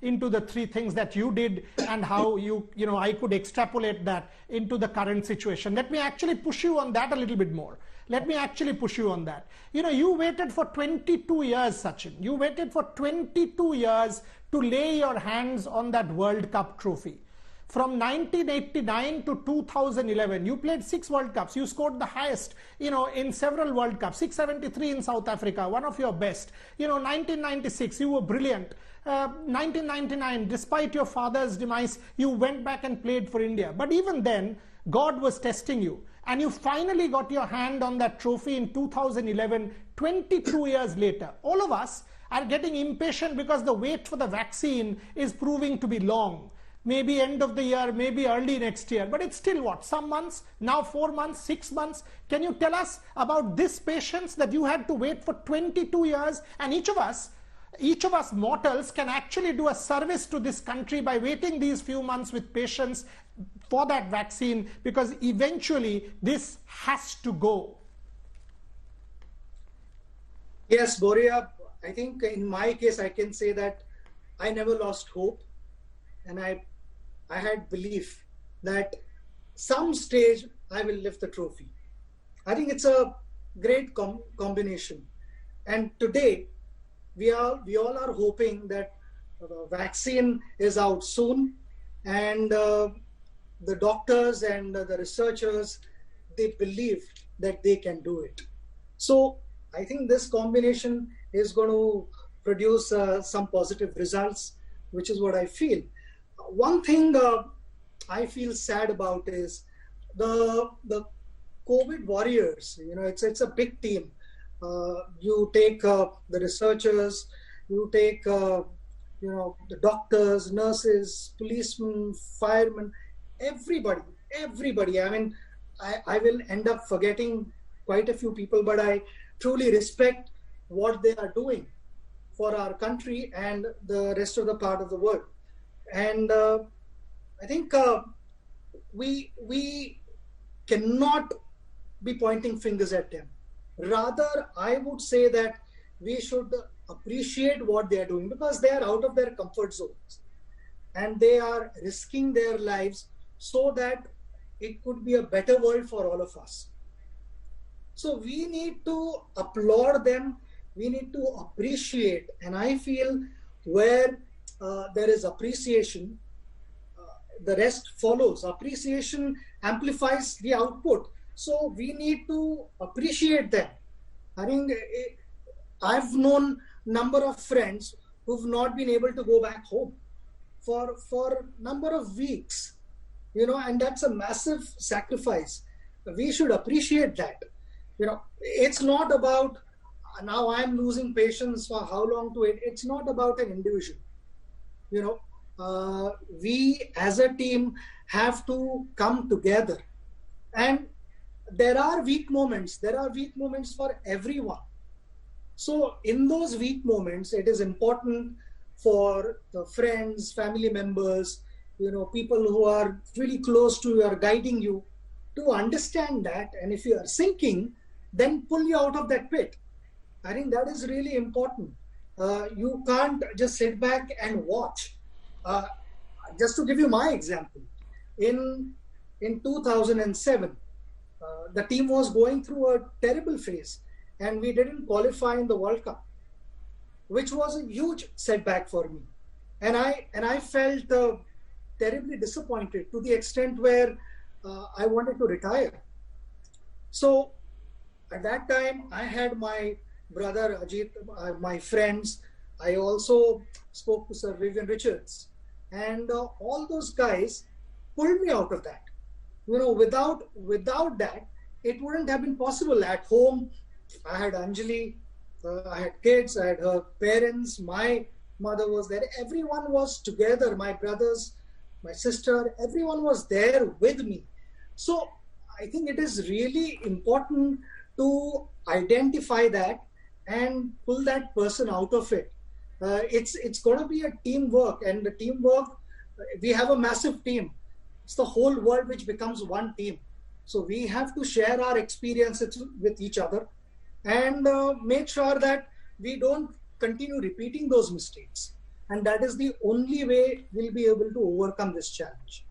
into the three things that you did and how I could extrapolate that into the current situation. Let me actually push you on that a little bit more. Let me actually push you on that. You waited for 22 years, Sachin. You waited for 22 years to lay your hands on that World Cup trophy. From 1989 to 2011, you played 6 World Cups. You scored the highest, in several World Cups. 673 in South Africa, one of your best. 1996, you were brilliant. 1999, despite your father's demise, you went back and played for India. But even then, God was testing you. And you finally got your hand on that trophy in 2011, 22 years later. All of us are getting impatient because the wait for the vaccine is proving to be long. Maybe end of the year, maybe early next year, but it's still what, some months, now 4 months, 6 months. Can you tell us about this patience that you had to wait for 22 years? And each of us mortals can actually do a service to this country by waiting these few months with patience for that vaccine, because eventually this has to go. Yes, Boria, I think in my case, I can say that I never lost hope. And I had belief that some stage I will lift the trophy. I think it's a great combination. And today, we all are hoping that the vaccine is out soon, and the doctors and the researchers, they believe that they can do it. So I think this combination is going to produce some positive results, which is what I feel. One thing I feel sad about is the COVID warriors. It's a big team. You take the researchers, you take the doctors, nurses, policemen, firemen, everybody. I mean, I will end up forgetting quite a few people, but I truly respect what they are doing for our country and the rest of the part of the world. And I think we cannot be pointing fingers at them. Rather, I would say that we should appreciate what they are doing, because they are out of their comfort zones and they are risking their lives so that it could be a better world for all of us. So we need to applaud them. We need to appreciate. And I feel where there is appreciation, the rest follows. Appreciation amplifies the output. So we need to appreciate them. I mean, I've known number of friends who've not been able to go back home for number of weeks, and that's a massive sacrifice. We should appreciate that. It's not about now I'm losing patience for how long to wait. It's not about an individual. We as a team have to come together, and there are weak moments. There are weak moments for everyone. So in those weak moments, it is important for the friends, family members, people who are really close to you, are guiding you, to understand that. And if you are sinking, then pull you out of that pit. I think that is really important. You can't just sit back and watch. Just to give you my example, in 2007, the team was going through a terrible phase, and we didn't qualify in the World Cup, which was a huge setback for me. And I felt terribly disappointed, to the extent where I wanted to retire. So at that time, I had my brother Ajit, my friends. I also spoke to Sir Vivian Richards, and all those guys pulled me out of that. Without that, it wouldn't have been possible. At home, I had Anjali, I had kids, I had her parents, my mother was there. Everyone was together, my brothers, my sister, everyone was there with me. So I think it is really important to identify that and pull that person out of it. It's going to be a teamwork, and the teamwork, we have a massive team. It's the whole world which becomes one team. So we have to share our experiences with each other and make sure that we don't continue repeating those mistakes. And that is the only way we'll be able to overcome this challenge.